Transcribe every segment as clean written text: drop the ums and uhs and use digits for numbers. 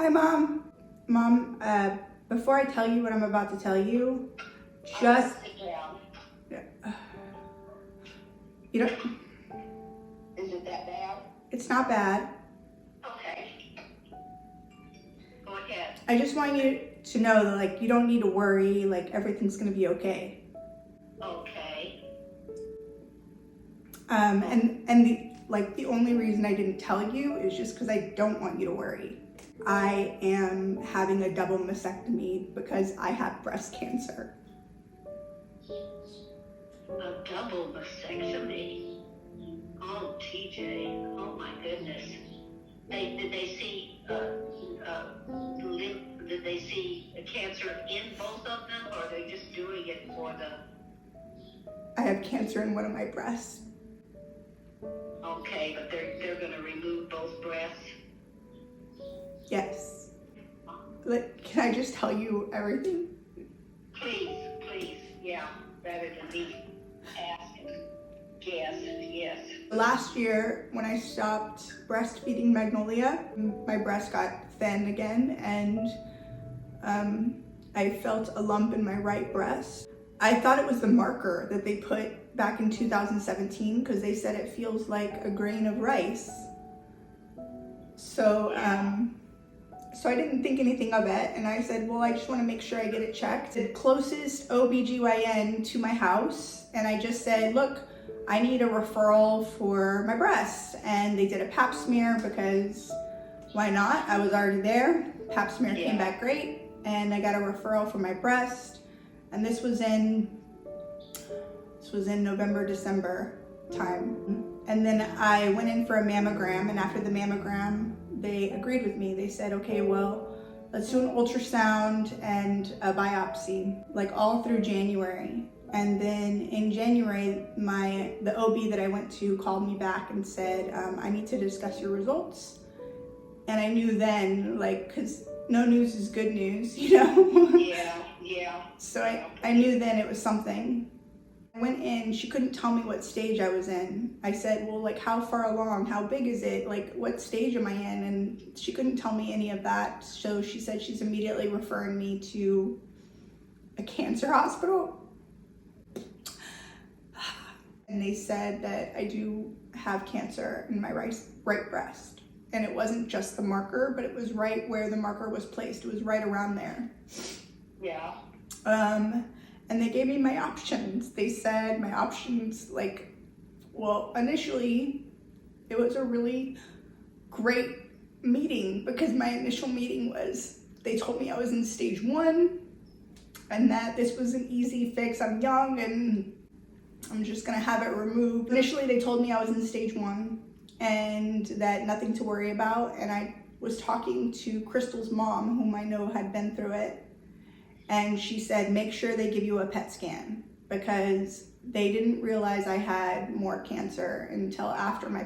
Hi, Mom. Mom, before I tell you what I'm about to tell you, just... You don't... Is it that bad? It's not bad. Okay. Go ahead. I just want you to know that, like, you don't need to worry, like, everything's gonna be okay. Okay. The only reason I didn't tell you is just because I don't want you to worry. I am having a double mastectomy because I have breast cancer. A double mastectomy? Oh, TJ. Oh my goodness. Did they see did they see a cancer in both of them, or are they just doing it for the... I have cancer in one of my breasts. Okay, but they're gonna remove both breasts? Yes. Like, can I just tell you everything? Please, yeah, rather than me ask and guess, yes. Last year, when I stopped breastfeeding Magnolia, my breast got thin again, and I felt a lump in my right breast. I thought it was the marker that they put back in 2017 because they said it feels like a grain of rice. So I didn't think anything of it, and I said, well, I just want to make sure I get it checked. The closest OBGYN to my house, and I just said, look, I need a referral for my breast. And they did a pap smear because why not? I was already there. Pap smear came back great, and I got a referral for my breast. And this was in November, December time. And then I went in for a mammogram, and after the mammogram, they agreed with me. They said, okay, well, let's do an ultrasound and a biopsy, like all through January. And then in January, the OB that I went to called me back and said, I need to discuss your results. And I knew then, like, because no news is good news, you know? Yeah. So I knew then it was something. I went in, she couldn't tell me what stage I was in. I said, well, like, how far along? How big is it? Like, what stage am I in? And she couldn't tell me any of that. So she said she's immediately referring me to a cancer hospital. And they said that I do have cancer in my right breast. And it wasn't just the marker, but it was right where the marker was placed. It was right around there. Yeah. And they gave me my options. They said my options, like, well, initially it was a really great meeting because my initial meeting was, they told me I was in stage 1 and that this was an easy fix. I'm young and I'm just gonna have it removed. Initially they told me I was in stage 1 and that nothing to worry about. And I was talking to Crystal's mom, whom I know had been through it. And she said, make sure they give you a PET scan because they didn't realize I had more cancer until after my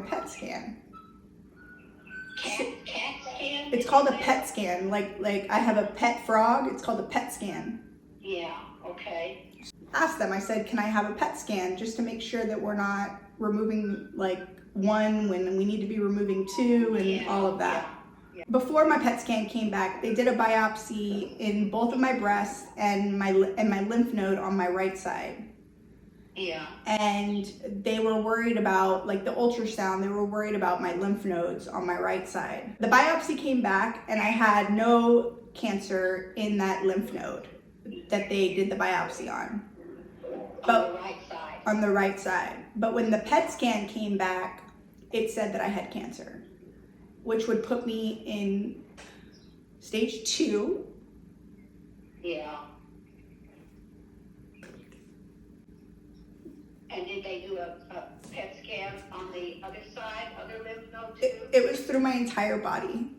PET scan. Cat scan? It's called a PET scan. Like I have a pet frog. It's called a PET scan. Yeah, okay. Asked them, I said, can I have a PET scan just to make sure that we're not removing like 1 when we need to be removing 2 and all of that. Yeah. Before my PET scan came back, they did a biopsy in both of my breasts and my lymph node on my right side. Yeah. And they were worried about, like the ultrasound, they were worried about my lymph nodes on my right side. The biopsy came back and I had no cancer in that lymph node that they did the biopsy on. On the right side. On the right side. But when the PET scan came back, it said that I had cancer, which would put me in stage 2. Yeah. And did they do a PET scan on the other side, other lymph node too? It was through my entire body.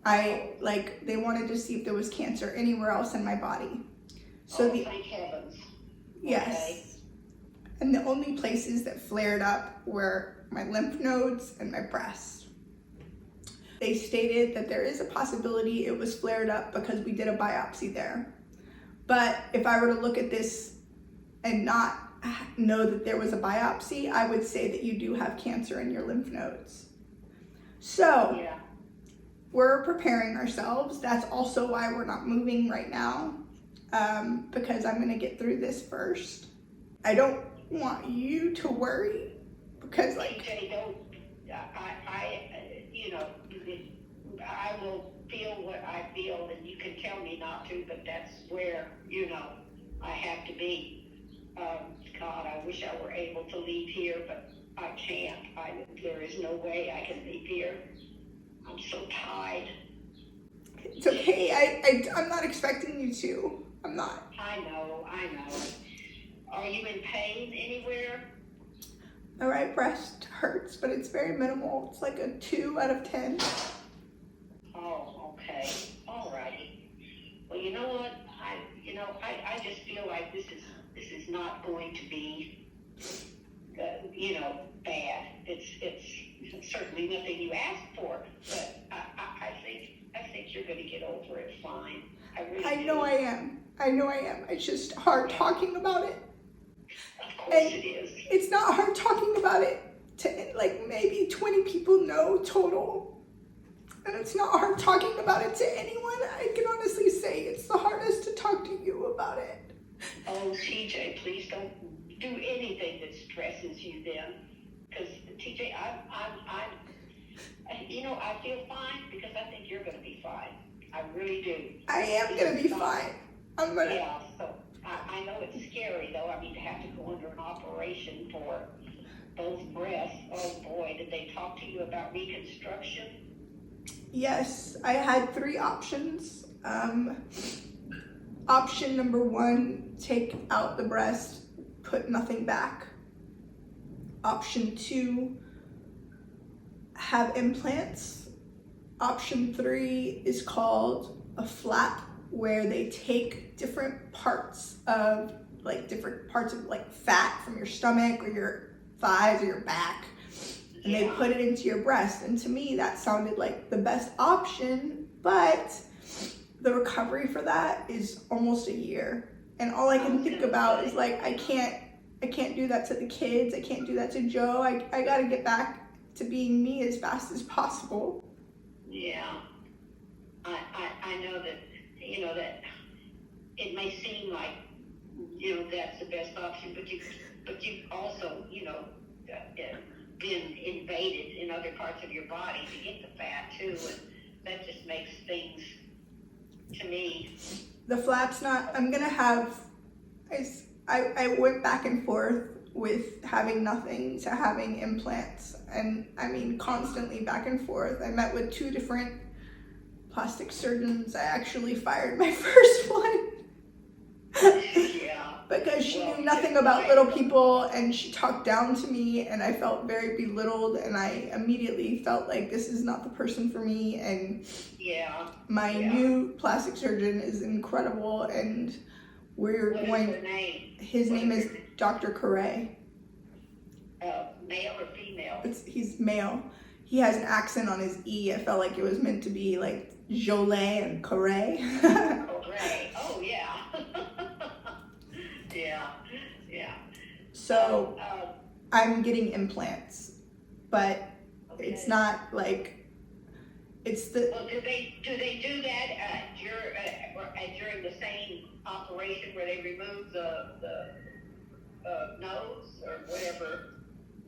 They wanted to see if there was cancer anywhere else in my body. So thank heavens. Yes. Okay. And the only places that flared up were my lymph nodes and my breast. They stated that there is a possibility it was flared up because we did a biopsy there. But if I were to look at this and not know that there was a biopsy, I would say that you do have cancer in your lymph nodes. So, we're preparing ourselves. That's also why we're not moving right now, because I'm gonna get through this first. I don't want you to worry, because like, TJ, don't, you know, I will feel what I feel, and you can tell me not to, but that's where, you know, I have to be. God, I wish I were able to leave here, but I can't. There is no way I can leave here. I'm so tired. it's okay. I'm not expecting you to. I'm not. I know. Are you in pain anywhere? My right breast hurts, but it's very minimal. It's like a 2 out of 10. Oh, okay. All righty. Well, you know what? I just feel like this is not going to be, you know, bad. It's certainly nothing you asked for, but I think you're going to get over it fine. I know I am. It's just hard talking about it. Of course it is. It's not hard talking about it to like maybe 20 people know total. And it's not hard talking about it to anyone. I can honestly say it's the hardest to talk to you about it. Oh, TJ, please don't do anything that stresses you then. Because, TJ, I feel fine because I think you're going to be fine. I really do. I am going to be fine. Yeah, so I know it's scary, though. I mean, to have to go under an operation for both breasts. Oh, boy, did they talk to you about reconstruction? Yes, I had 3 options. Option number 1, take out the breast, put nothing back. Option 2, have implants. Option 3 is called a flap, where they take different parts of fat from your stomach or your thighs or your back, and they put it into your breast. And to me, that sounded like the best option, but the recovery for that is almost a year. And all I can think about is like, I can't do that to the kids. I can't do that to Joe. I gotta get back to being me as fast as possible. Yeah. I know that, you know, that it may seem like, you know, that's the best option, but you've also, you know, been invaded in other parts of your body to get the fat too, and that just makes things, to me. The flap's not, I'm gonna have, I went back and forth with having nothing to having implants, and I mean constantly back and forth. I met with 2 different plastic surgeons. I actually fired my first one. Yeah. Because she knew nothing about little people, and she talked down to me, and I felt very belittled, and I immediately felt like this is not the person for me. And my new plastic surgeon is incredible, and we're going. What is her name? His name is Dr. Correa. Male or female? He's male. He has an accent on his E. I felt like it was meant to be like Jolie and Correa. Correa. Oh yeah. Yeah. So I'm getting implants, but it's not like it's the. Well, do they do that during the same operation where they remove the nose or whatever?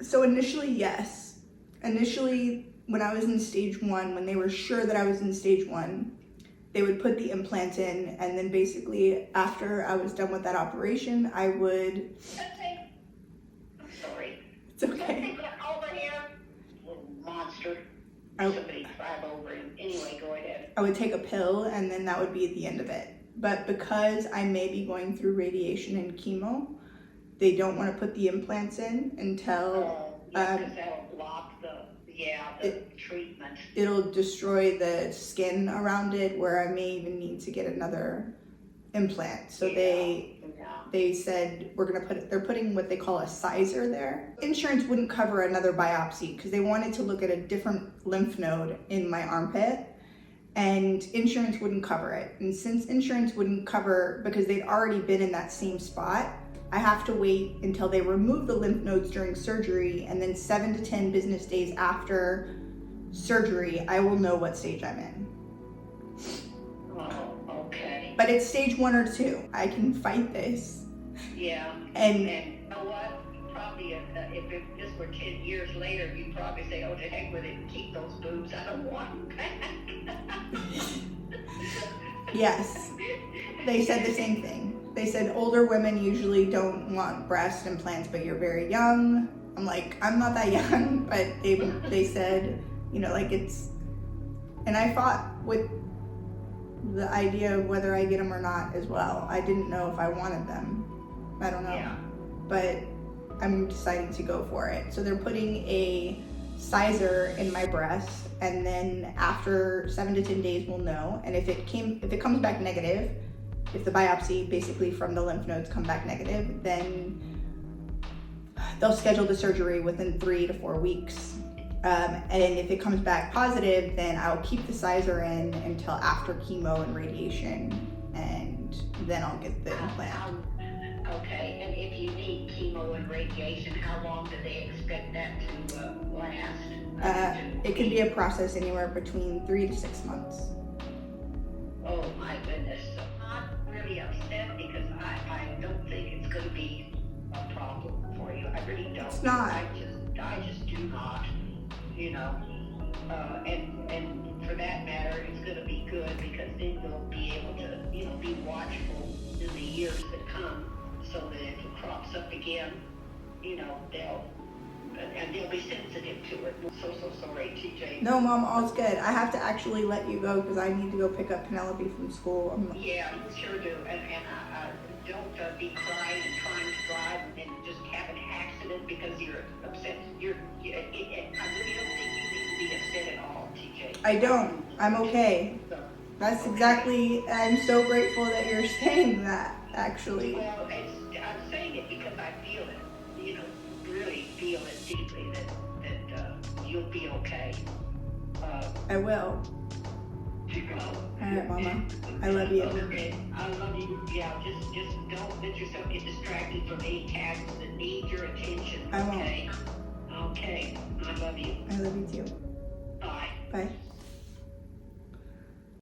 So initially, yes. Initially, when I was in stage 1, when they were sure that I was in stage 1, they would put the implant in, and then basically after I was done with that operation, I would. Okay. I'm sorry. It's okay. Over here. Little monster. Somebody drive over him. Anyway, go ahead. I would take a pill, and then that would be the end of it. But because I may be going through radiation and chemo, they don't want to put the implants in until. Because that'll block the treatment. It'll destroy the skin around it, where I may even need to get another implant. So they said they're putting what they call a sizer there. Insurance wouldn't cover another biopsy because they wanted to look at a different lymph node in my armpit, and insurance wouldn't cover it. And since insurance wouldn't cover, because they'd already been in that same spot, I have to wait until they remove the lymph nodes during surgery, and then 7 to 10 business days after surgery, I will know what stage I'm in. Oh, okay. But it's stage 1 or 2. I can fight this. Yeah. And you know what? Probably if this were 10 years later, you'd probably say, oh, to heck with it, and keep those boobs. I don't want them back. yes, they said the same thing. They said older women usually don't want breast implants, but you're very young. I'm like, I'm not that young, but they said, you know, like it's, and I fought with the idea of whether I get them or not as well. I didn't know if I wanted them. I don't know. Yeah. But I'm deciding to go for it. So they're putting a sizer in my breast, and then after 7 to 10 days we'll know. And if it comes back negative, if the biopsy basically from the lymph nodes come back negative, then they'll schedule the surgery within 3 to 4 weeks. And if it comes back positive, then I'll keep the sizer in until after chemo and radiation, and then I'll get the implant. Okay, and if you need chemo and radiation, how long do they expect that to last? It can be a process anywhere between 3 to 6 months. Oh my goodness. So I'm really upset because I don't think it's going to be a problem for you. I really don't. It's not. I just do not. You know, and for that matter, it's going to be good because then you'll be able to, you know, be watchful in the years that come, so that if it crops up again, you know, they'll be sensitive to it. So sorry, TJ. No, Mom, all's good. I have to actually let you go because I need to go pick up Penelope from school. Yeah, you sure do. And don't be crying and trying to drive and just have an accident because you're upset. I really don't think you need to be upset at all, TJ. I don't. I'm okay. That's exactly, I'm so grateful that you're saying that, actually. Well, I'm saying it because I feel it, you know, really feel it deeply that you'll be okay. I will. All right, Mama. I love you. Okay, I love you. Yeah, just don't let yourself get distracted from any tasks that need your attention. I won't. Okay? Okay. I love you. I love you too. Bye. Bye.